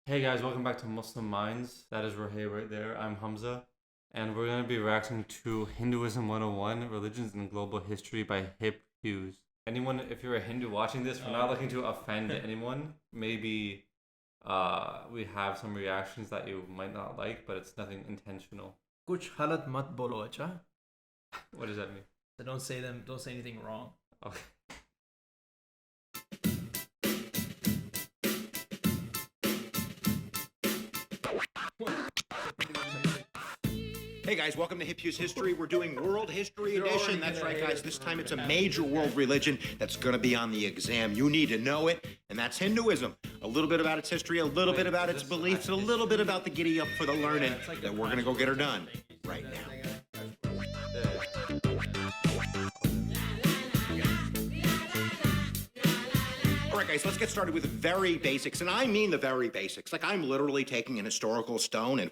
Hey guys, welcome back to Muslim Minds. That is Rohaib right there. I'm Hamza, and we're going to be reacting to Hinduism 101, Religions and Global History by Hip Hughes. Anyone, if you're a Hindu watching this, we're not looking to offend anyone. Maybe we have some reactions that you might not like, but it's nothing intentional. कुछ गलत मत बोलो अच्छा. What does that mean? So don't say anything wrong. Okay. Hey guys, welcome to Hip Hughes History. We're doing World History Edition. That's right, guys. This time it's a major world religion that's going to be on the exam. You need to know it, and that's Hinduism. A little bit about its history, a little bit about its beliefs, and a little bit about the giddy up for the learning that we're going to go get her done right now. All right, guys, let's get started with the very basics, and I mean the very basics. Like, I'm literally taking an historical stone and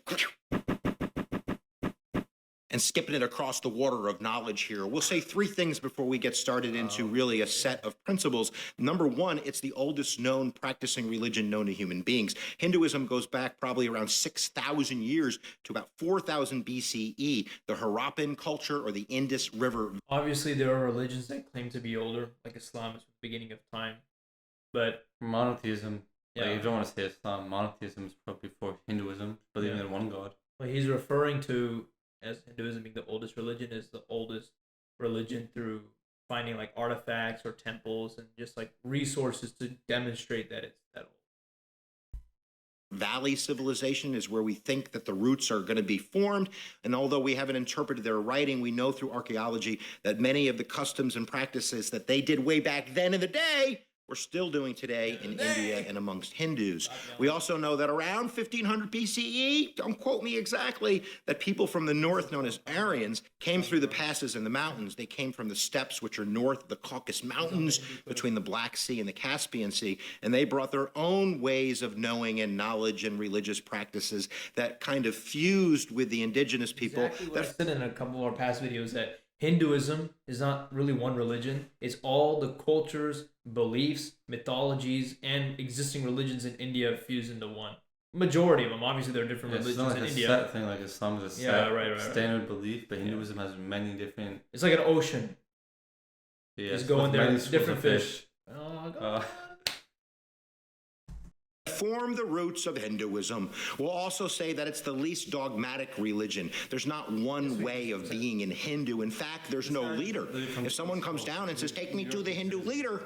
skipping it across the water of knowledge here. We'll say three things before we get started into really a set of principles. Number one, it's the oldest known practicing religion known to human beings. Hinduism goes back probably around 6,000 years to about 4,000 BCE, the Harappan culture or the Indus River. Obviously, there are religions that claim to be older, like Islam is the beginning of time. But Monotheism, like you don't want to say Islam, monotheism is probably before Hinduism, believing in one God. what he's referring to as Hinduism being the oldest religion is the oldest religion through finding like artifacts or temples and just like resources to demonstrate that it's that old. Valley civilization is where we think that the roots are going to be formed. And although we haven't interpreted their writing, we know through archaeology that many of the customs and practices that they did way back then in the day we're still doing today in India and amongst Hindus. We also know that around 1500 BCE, don't quote me exactly, that people from the north, known as Aryans, came through the passes and the mountains. They came from the steppes, which are north of the Caucasus Mountains, between the Black Sea and the Caspian Sea, and they brought their own ways of knowing and knowledge and religious practices that kind of fused with the indigenous people. Exactly what I said in a couple of our past videos, that Hinduism is not really one religion. It's all the cultures, beliefs, mythologies, and existing religions in India fused into one. Majority of them. Obviously, there are different religions It's not like in a India. set thing, like Islam is a set standard belief, but Hinduism has many different. It's like an ocean. Yes, Just go in there, schools different of fish. Oh, God. Form the roots of Hinduism. We'll also say that it's the least dogmatic religion. There's not one way of being in Hindu. In fact, there's no leader. If someone comes down and says, take me to the Hindu leader,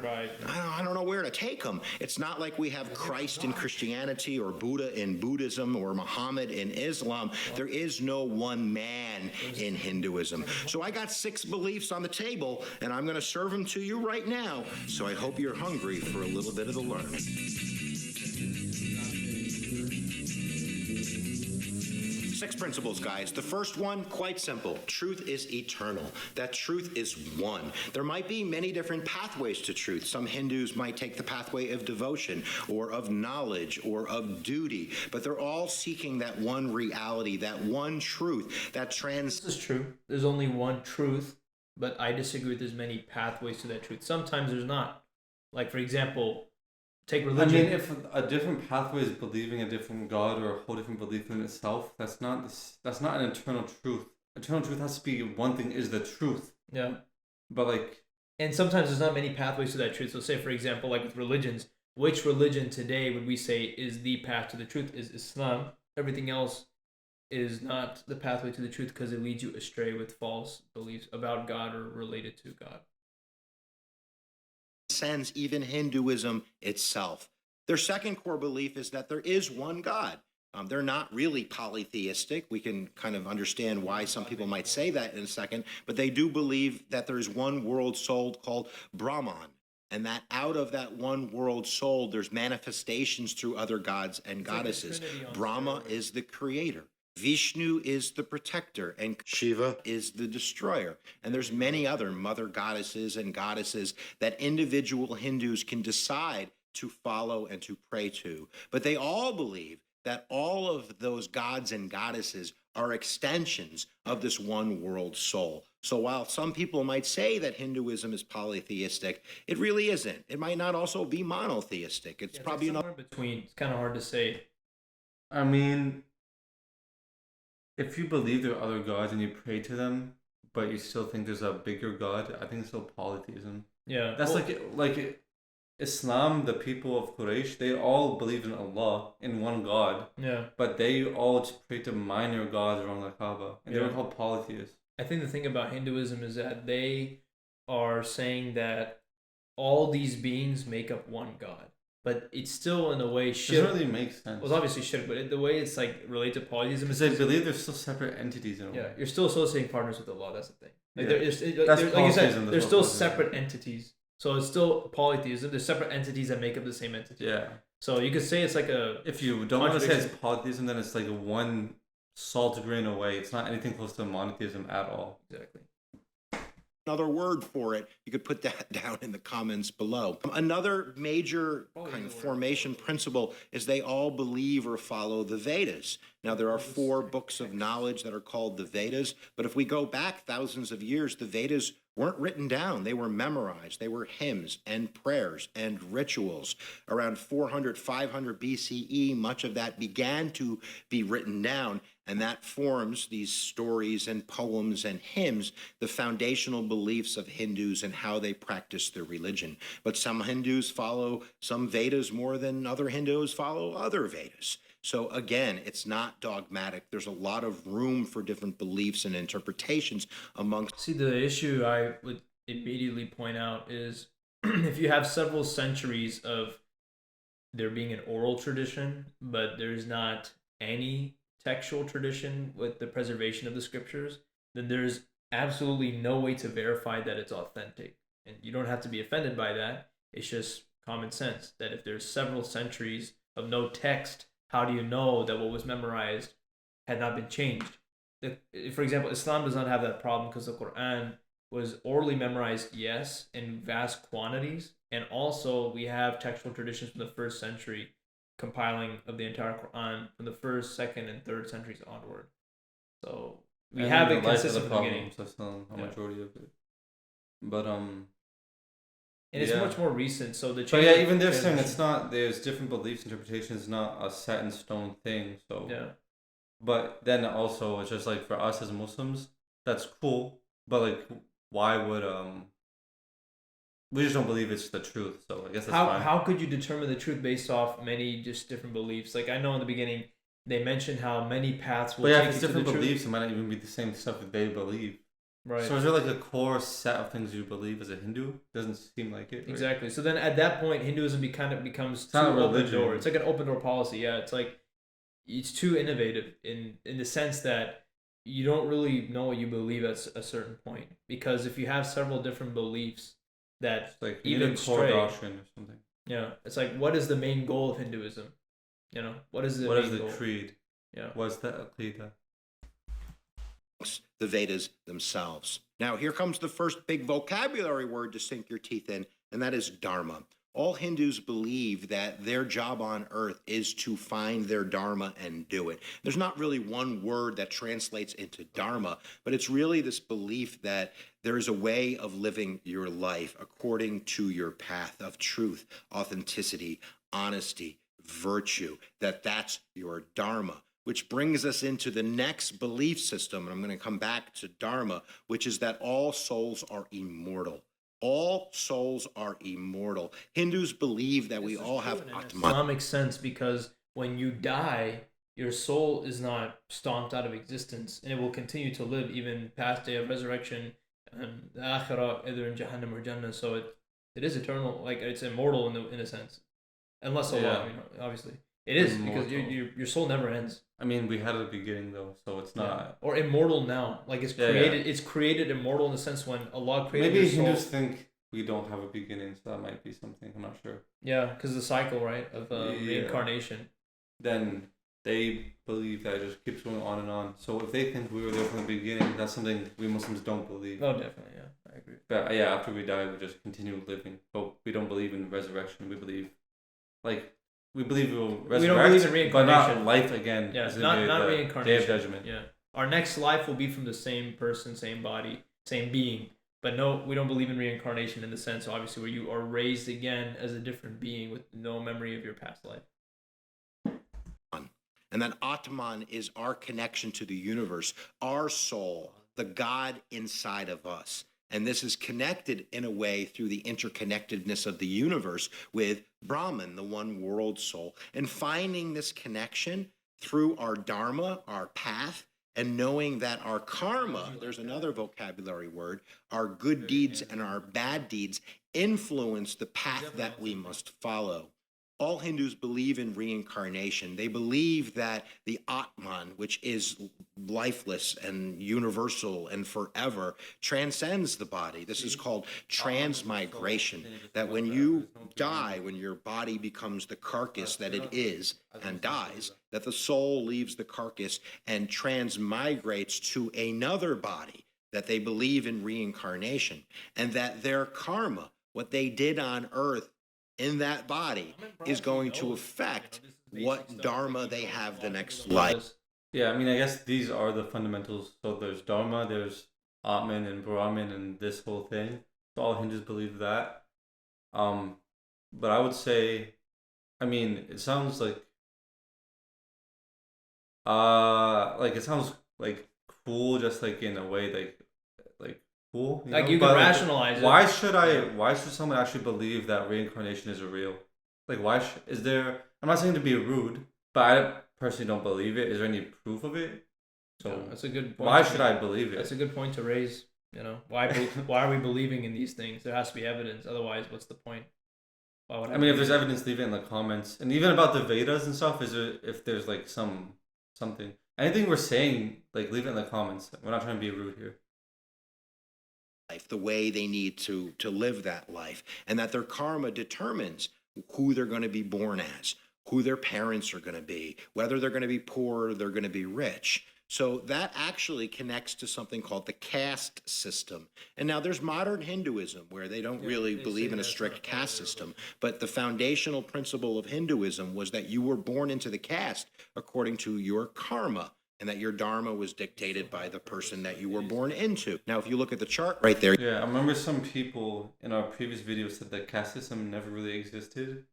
I don't know where to take them. It's not like we have Christ in Christianity or Buddha in Buddhism or Muhammad in Islam. There is no one man in Hinduism. So I got 6 beliefs on the table, and I'm going to serve them to you right now. So I hope you're hungry for a little bit of the learning. 6 principles, guys. The first one, quite simple. Truth is eternal. That truth is one. There might be many different pathways to truth. Some Hindus might take the pathway of devotion or of knowledge or of duty, but they're all seeking that one reality, that one truth, that This is true. There's only one truth, but I disagree with there's many pathways to that truth. Sometimes there's not. Like, for example, take religion. I mean, if a different pathway is believing a different God or a whole different belief in itself, that's not an eternal truth. Eternal truth has to be one thing is the truth. Yeah. But like, and sometimes there's not many pathways to that truth. So say, for example, like with religions, which religion today would we say is the path to the truth? Is Islam. Everything else is not the pathway to the truth because it leads you astray with false beliefs about God or related to God. Transcends even Hinduism itself. Their second core belief is that there is one God. They're not really polytheistic. We can kind of understand why some people might say that in a second, but they do believe that there's one world soul called Brahman, and that out of that one world soul, there's manifestations through other gods and goddesses. Brahma is the creator. Vishnu is the protector, and Shiva is the destroyer. And there's many other mother goddesses and goddesses that individual Hindus can decide to follow and to pray to. But they all believe that all of those gods and goddesses are extensions of this one world soul. So while some people might say that Hinduism is polytheistic, it really isn't. It might not also be monotheistic. It's probably somewhere in between. It's kind of hard to say. I mean, if you believe there are other gods and you pray to them, but you still think there's a bigger god, I think it's still polytheism. Yeah. That's like Islam, the people of Quraysh, they all believe in Allah, in one God, Yeah. but they all just pray to minor gods around the Kaaba, and they Yeah. were called polytheists. I think the thing about Hinduism is that they are saying that all these beings make up one God. But it's still in a way It shirk. doesn't really make sense. Well, it's obviously shirk, but the way it's like related to polytheism Because is they believe they're still separate entities in a way. yeah, you're still associating partners with Allah. That's the thing. Like Yeah. like That's you said, polytheism, they're that's still what polytheism separate entities. So it's still polytheism. There's separate entities that make up the same entity. Yeah. So you could say it's like a If you don't want to say it's contradiction. polytheism, then it's like one salt grain away. It's not anything close to monotheism at all. Exactly. Another word for it, you could put that down in the comments below. Another major kind of formation principle is they all believe or follow the Vedas. Now, there are 4 books of knowledge that are called the Vedas, but if we go back thousands of years, the Vedas weren't written down. They were memorized. They were hymns and prayers and rituals. Around 400, 500 BCE, much of that began to be written down, and that forms these stories and poems and hymns, the foundational beliefs of Hindus and how they practice their religion. But some Hindus follow some Vedas more than other Hindus follow other Vedas. So again, it's not dogmatic. There's a lot of room for different beliefs and interpretations amongst. See, the issue I would immediately point out is if you have several centuries of there being an oral tradition, but there's not any textual tradition with the preservation of the scriptures, then there's absolutely no way to verify that it's authentic. And you don't have to be offended by that. It's just common sense that if there's several centuries of no text, how do you know that what was memorized had not been changed? For example, Islam does not have that problem because the Quran was orally memorized, yes, in vast quantities. And also we have textual traditions from the 1st century compiling of the entire Quran from the 1st, 2nd, and 3rd centuries onward. So we have it consistent from the beginning. So still a majority of it. But And it's much more recent, so the But yeah, even they're saying it's not. There's different beliefs, interpretations, not a set in stone thing. So yeah. But then also, it's just like for us as Muslims, that's cool. But like, why would we just don't believe it's the truth. So I guess that's fine. How could you determine the truth based off many just different beliefs? Like I know in the beginning they mentioned how many paths will But yeah, take if it's you to the different truth. beliefs, it might not even be the same stuff that they believe. Right. So is there like a core set of things you believe as a Hindu? Doesn't seem like it. Right? Exactly. So then at that point, Hinduism kind of becomes too not a open religion. door. It's like an open door policy. Yeah, it's like it's too innovative in the sense that you don't really know what you believe at a certain point, because if you have several different beliefs that It's like even a core stray, doctrine or something. yeah, it's like what is the main goal of Hinduism? You know, what is the What main is the goal? creed? Yeah. What's the aqidah? The Vedas themselves. Now, here comes the first big vocabulary word to sink your teeth in, and that is Dharma. All Hindus believe that their job on earth is to find their Dharma and do it. There's not really one word that translates into Dharma, but it's really this belief that there is a way of living your life according to your path of truth, authenticity, honesty, virtue, that's your Dharma. Which brings us into the next belief system, and I'm going to come back to Dharma, which is that all souls are immortal. All souls are immortal. Hindus believe that we all have Atman. Islamic sense, because when you die, your soul is not stomped out of existence, and it will continue to live even past day of resurrection and the akhirah, either in Jahannam or Jannah. So it is eternal, like it's immortal in a sense, unless Allah, obviously. It is Immortal. because your soul never ends. I mean, we had a beginning though, so it's not. Yeah. Or immortal now, like it's created. It's created immortal in the sense when Allah created Maybe your soul. Hindus think we don't have a beginning, so that might be something. I'm not sure. Yeah, because the cycle, right, of reincarnation. Then they believe that it just keeps going on and on. So if they think we were there from the beginning, that's something we Muslims don't believe. Oh, definitely, yeah, I agree. But yeah, after we die, we just continue living. But we don't believe in resurrection. We believe, we believe we will resurrect. We don't believe in reincarnation, but not life again. Yeah, as in not the reincarnation. Day of Judgment. Yeah, our next life will be from the same person, same body, same being. But no, we don't believe in reincarnation in the sense, obviously, where you are raised again as a different being with no memory of your past life. And that Atman is our connection to the universe, our soul, the God inside of us. And this is connected in a way through the interconnectedness of the universe with Brahman, the one world soul. And finding this connection through our Dharma, our path, and knowing that our karma, there's another vocabulary word, our good deeds and our bad deeds influence the path that we must follow. All Hindus believe in reincarnation. They believe that the Atman, which is lifeless and universal and forever, transcends the body. This is called transmigration, that when you die, when your body becomes the carcass that it is and dies, that the soul leaves the carcass and transmigrates to another body, that they believe in reincarnation, and that their karma, what they did on earth in that body, is going to affect what dharma they have the next life. Yeah, I mean, I guess these are the fundamentals. So there's Dharma, there's Atman and Brahman and this whole thing. So all Hindus believe that. But I would say, I mean, it sounds like it sounds like cool, just like in a way, like cool. Like you can rationalize it. Why should someone actually believe that reincarnation is real? Like, is there? I'm not saying to be rude, but I personally don't believe it. Is there any proof of it? So yeah, that's a good point. Why should I believe it? That's a good point to raise. You know, why are we believing in these things? There has to be evidence. Otherwise, what's the point? Why would I mean, if there's evidence, leave it in the comments. And even about the Vedas and stuff, if there's like something, anything we're saying, like leave it in the comments. We're not trying to be rude here. The way they need to live that life, and that their karma determines who they're going to be born as, who their parents are going to be, whether they're going to be poor or they're going to be rich. So that actually connects to something called the caste system. And now there's modern Hinduism where they don't really believe in a strict caste system, but the foundational principle of Hinduism was that you were born into the caste according to your karma, and that your dharma was dictated by the person that you were born into. Now, if you look at the chart right there. Yeah, I remember some people in our previous video said that caste system never really existed.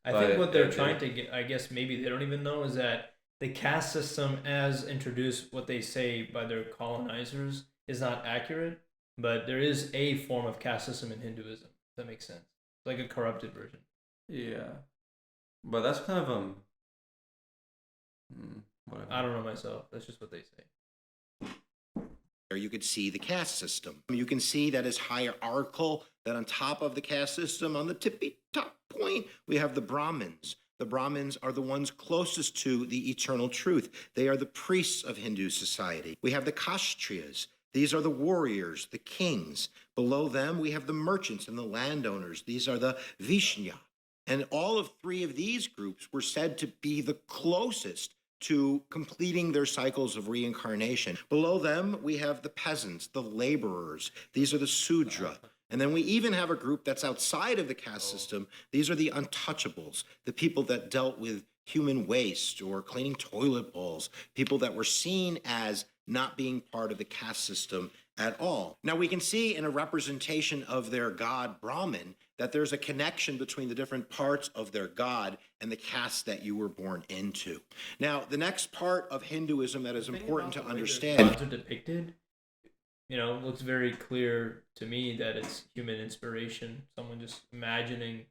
I think what they're trying to get, I guess maybe they don't even know, is that the caste system as introduced, what they say by their colonizers, is not accurate, but there is a form of caste system in Hinduism. If that makes sense. It's like a corrupted version. Yeah. But that's kind of whatever. I don't know myself. That's just what they say. There you could see the caste system. You can see that is hierarchical, that on top of the caste system, on the tippy top point, we have the Brahmins. The Brahmins are the ones closest to the eternal truth. They are the priests of Hindu society. We have the Kshatriyas. These are the warriors, the kings. Below them, we have the merchants and the landowners. These are the Vishnya. And all of three of these groups were said to be the closest to completing their cycles of reincarnation. Below them, we have the peasants, the laborers. These are the Sudra. And then we even have a group that's outside of the caste system. These are the untouchables, the people that dealt with human waste or cleaning toilet bowls, people that were seen as not being part of the caste system at all. Now, we can see in a representation of their god Brahman that there's a connection between the different parts of their god and the caste that you were born into. Now, the next part of Hinduism that is important to understand. Gods are depicted, looks very clear to me that it's human inspiration. Someone just imagining,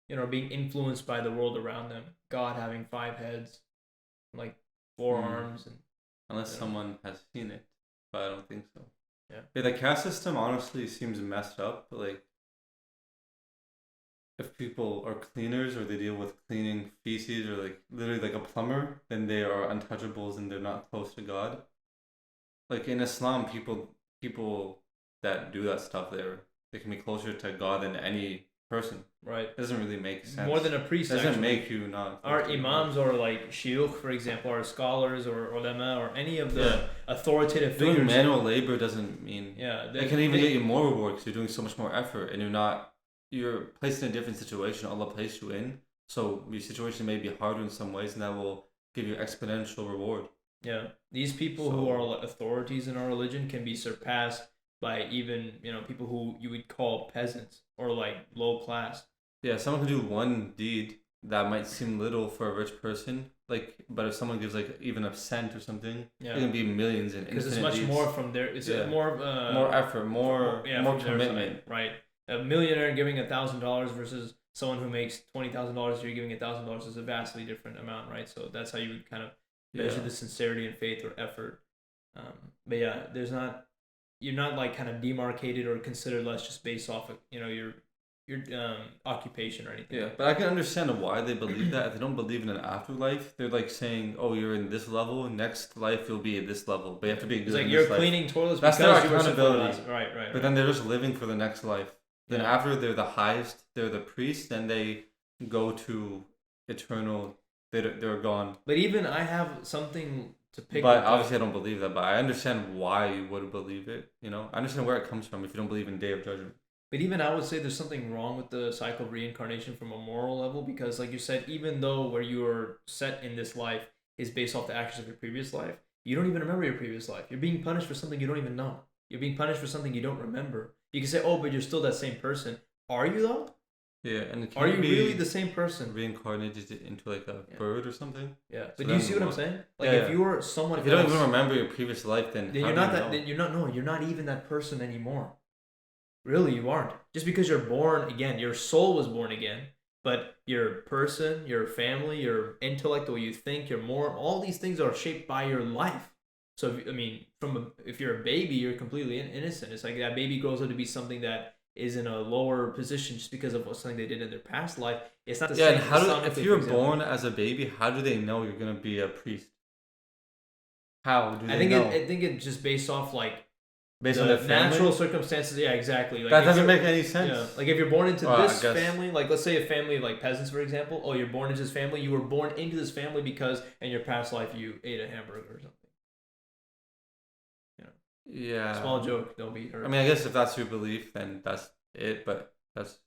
being influenced by the world around them. God having 5 heads, like 4 arms, and unless someone has seen it, but I don't think so. Yeah. The caste system honestly seems messed up. Like, if people are cleaners or they deal with cleaning feces or like literally like a plumber, then they are untouchables and they're not close to God. Like in Islam, people that do that stuff, they can be closer to God than any person. Right. It doesn't really make sense. More than a priest. It doesn't actually make you not. Our imams or like shiukh, for example, or scholars or ulama or any of the authoritative figures. Doing manual labor doesn't mean. Yeah. It can even get you more reward because you're doing so much more effort and you're placed in a different situation Allah placed you in. So your situation may be harder in some ways, and that will give you exponential reward. Yeah, these people who are authorities in our religion can be surpassed by even people who you would call peasants or like low class. Yeah, someone can do one deed that might seem little for a rich person, like, but if someone gives like even a cent or something, Yeah. it can be millions and Because it's infinite much deeds. more from their. It's more of more effort, more from their commitment. side, right? A millionaire giving $1,000 versus someone who makes $20,000, you're giving $1,000 is a vastly different amount, right? So that's how you would kind of measure the sincerity and faith or effort. But yeah, you're not like kind of demarcated or considered less just based off of your occupation or anything. Yeah, but I can understand why they believe that. If they don't believe in an afterlife, they're like saying, "Oh, you're in this level. Next life, you'll be at this level, but you have to be good." It's like in you're this life. cleaning toilets That's because their you were accountability. right. But then they're just living for the next life. Then after they're the highest, they're the priest. Then they go to eternal. They're gone. But even I have something to pick. But obviously, I don't believe that. But I understand why you would believe it. I understand where it comes from. If you don't believe in Day of Judgment. But even I would say there's something wrong with the cycle of reincarnation from a moral level, because like you said, even though where you are set in this life is based off the actions of your previous life, you don't even remember your previous life. You're being punished for something you don't even know. You're being punished for something you don't remember. You can say, oh, but you're still that same person. Are you though? Yeah, and are you really the same person? Reincarnated into like a bird or something? Yeah, but do you see what I'm saying? Like if you were someone, if you don't even remember your previous life, then you're not that. Then you're not. No, you're not even that person anymore. Really, you aren't. Just because you're born again, your soul was born again, but your person, your family, your intellect, the way you think, your moral, all these things are shaped by your life. So, if you're a baby, you're completely innocent. It's like that baby grows up to be something that is in a lower position just because of something they did in their past life. It's not the same. Yeah, and if you're born as a baby, how do they know you're going to be a priest? How do they know? I think it's just based off based on the natural circumstances. Yeah, exactly. Like that doesn't make any sense. Yeah, like if you're born into this family, like let's say a family of like peasants, for example. Oh, you're born into this family. You were born into this family because in your past life you ate a hamburger or something. Yeah. Small joke. Don't be hurt. I mean, I guess if that's your belief, then that's it. But that's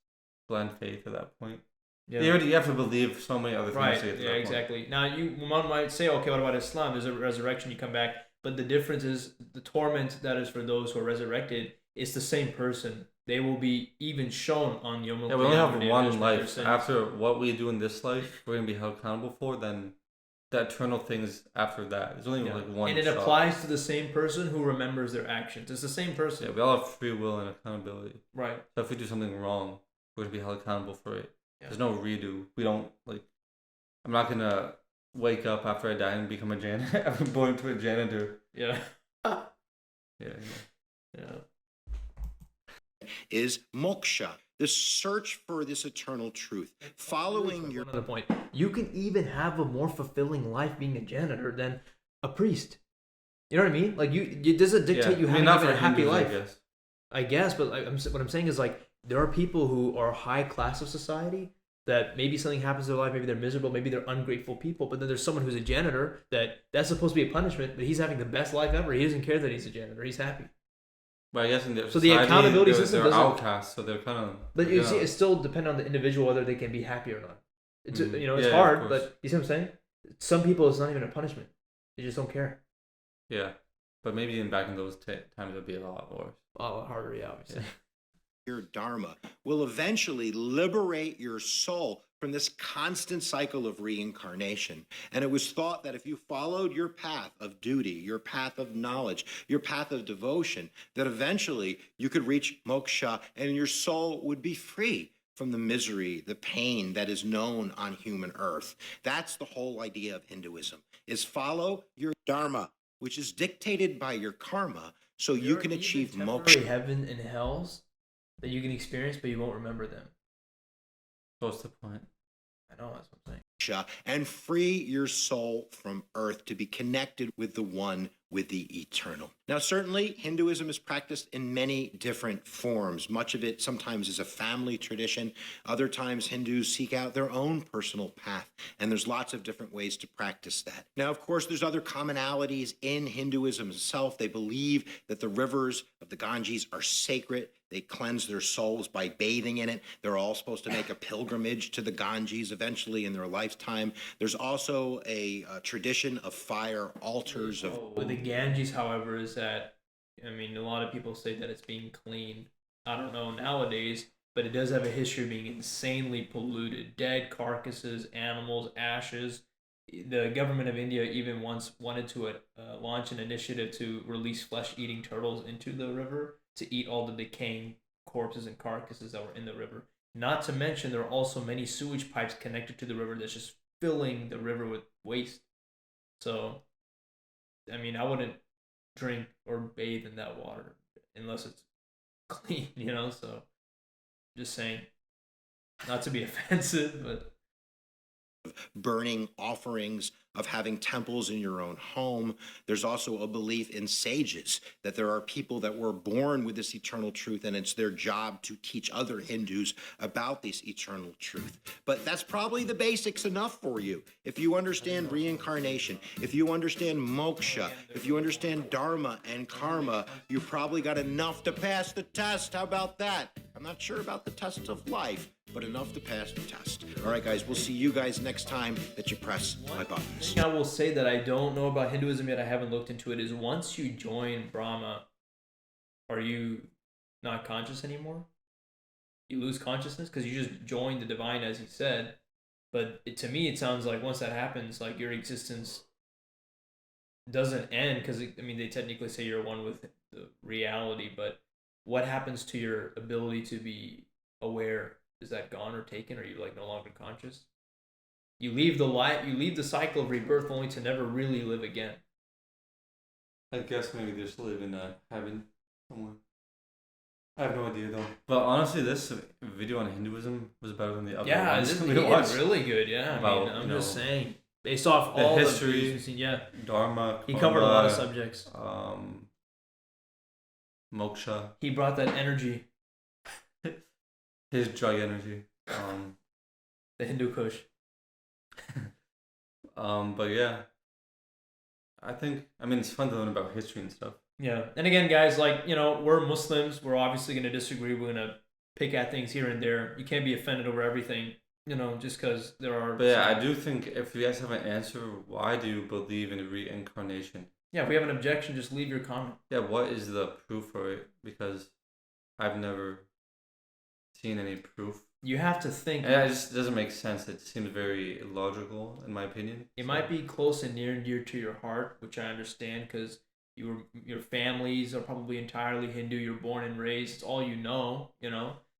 blind faith at that point. Yeah. You have to believe so many other things to get to that exactly. point. Now one might say, okay, what about Islam? There's a resurrection. You come back. But the difference is the torment that is for those who are resurrected is the same person. They will be even shown on Yom Kippur. Yeah, we only have one life. After what we do in this life, we're going to be held accountable for. Then the eternal things after that. There's only like one. And it applies to the same person who remembers their actions. It's the same person. Yeah, we all have free will and accountability. Right. So if we do something wrong, we're going to be held accountable for it. Yeah. There's no redo. We don't, I'm not going to wake up after I die and become a janitor. I'm born to a janitor. Yeah. Yeah. Is moksha, the search for this eternal truth. Following your another point, you can even have a more fulfilling life being a janitor than a priest. You know what I mean? Like it doesn't dictate you having a happy life. I guess, but what I'm saying is there are people who are high class of society that maybe something happens in their life, maybe they're miserable, maybe they're ungrateful people, but then there's someone who's a janitor that's supposed to be a punishment, but he's having the best life ever. He doesn't care that he's a janitor. He's happy. But I guess in their so society, the accountability system they're outcasts, so they're kind of. But you see, it still depends on the individual whether they can be happy or not. It's it's hard, but you see what I'm saying? Some people, it's not even a punishment. They just don't care. Yeah, but maybe back in those times it'd be a lot worse. A lot harder, yeah, obviously. Your Dharma will eventually liberate your soul from this constant cycle of reincarnation. And it was thought that if you followed your path of duty, your path of knowledge, your path of devotion, that eventually you could reach moksha and your soul would be free from the misery, the pain that is known on human earth. That's the whole idea of Hinduism, is follow your Dharma, which is dictated by your karma, so you can achieve moksha. Heaven and hells that you can experience, but you won't remember them. What's the point? I know, that's what I'm saying. And free your soul from earth to be connected with the one, with the eternal. Now, certainly, Hinduism is practiced in many different forms. Much of it sometimes is a family tradition. Other times, Hindus seek out their own personal path, and there's lots of different ways to practice that. Now, of course, there's other commonalities in Hinduism itself. They believe that the rivers of the Ganges are sacred. They cleanse their souls by bathing in it. They're all supposed to make a pilgrimage to the Ganges eventually in their lifetime. There's also a tradition of fire altars. With the Ganges, however, is that, a lot of people say that it's being cleaned. I don't know nowadays, but it does have a history of being insanely polluted. Dead carcasses, animals, ashes. the government of India even once wanted to launch an initiative to release flesh-eating turtles into the river to eat all the decaying corpses and carcasses that were in the river. Not to mention, there are also many sewage pipes connected to the river that's just filling the river with waste. So, I mean, I wouldn't drink or bathe in that water unless it's clean, So, just saying, not to be offensive, but burning offerings, of having temples in your own home. There's also a belief in sages, that there are people that were born with this eternal truth, and it's their job to teach other Hindus about this eternal truth. But that's probably the basics enough for you. If you understand reincarnation, if you understand moksha, if you understand Dharma and karma, you probably got enough to pass the test. How about that? I'm not sure about the test of life, but enough to pass the test. All right, guys, we'll see you guys next time that you press my buttons. I will say that I don't know about Hinduism yet. I haven't looked into it. Is once you join Brahma, are you not conscious anymore? You lose consciousness because you just joined the divine, as he said. But to me, it sounds like once that happens, like your existence doesn't end because, they technically say you're one with the reality, but what happens to your ability to be aware? Is that gone or taken? Or are you no longer conscious? You leave the cycle of rebirth only to never really live again. I guess maybe they're still living in heaven somewhere. I have no idea though. But honestly, this video on Hinduism was better than the other ones this is we watched. really good. Yeah, About, I'm just saying, based off the all history, the yeah, Dharma, he covered a lot of subjects. Moksha. He brought that energy. His drug energy. The Hindu Kush. But yeah. It's fun to learn about history and stuff. Yeah. And again, guys, we're Muslims. We're obviously going to disagree. We're going to pick at things here and there. You can't be offended over everything, just because there are... But yeah, I do think if you guys have an answer, why do you believe in reincarnation? Yeah, if we have an objection, just leave your comment. Yeah, what is the proof for it? Because I've never seen any proof. You have to think. And it just doesn't make sense. It seems very illogical, in my opinion. It might be close and near and dear to your heart, which I understand because your families are probably entirely Hindu. You're born and raised. It's all you know.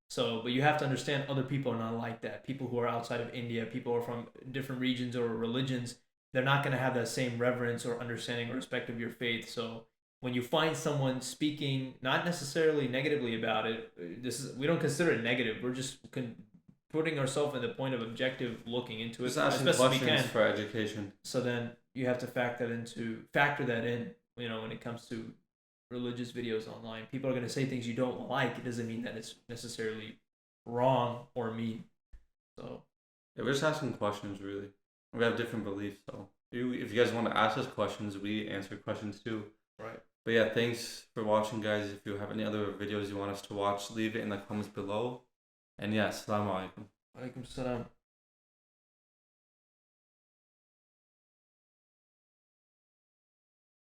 So, but you have to understand other people are not like that. People who are outside of India, people who are from different regions or religions, they're not going to have that same reverence or understanding or respect of your faith. So when you find someone speaking not necessarily negatively about it, we don't consider it negative. We're just putting ourselves in the point of objective looking into it as best as we can for education. So then you have to factor that in. When it comes to religious videos online, people are going to say things you don't like. It doesn't mean that it's necessarily wrong or mean. So yeah, we're just asking questions, really. We have different beliefs, so if you guys want to ask us questions, we answer questions too. Right. But yeah, thanks for watching, guys. If you have any other videos you want us to watch, leave it in the comments below. And yeah, assalamu alaikum. Alaikum salam.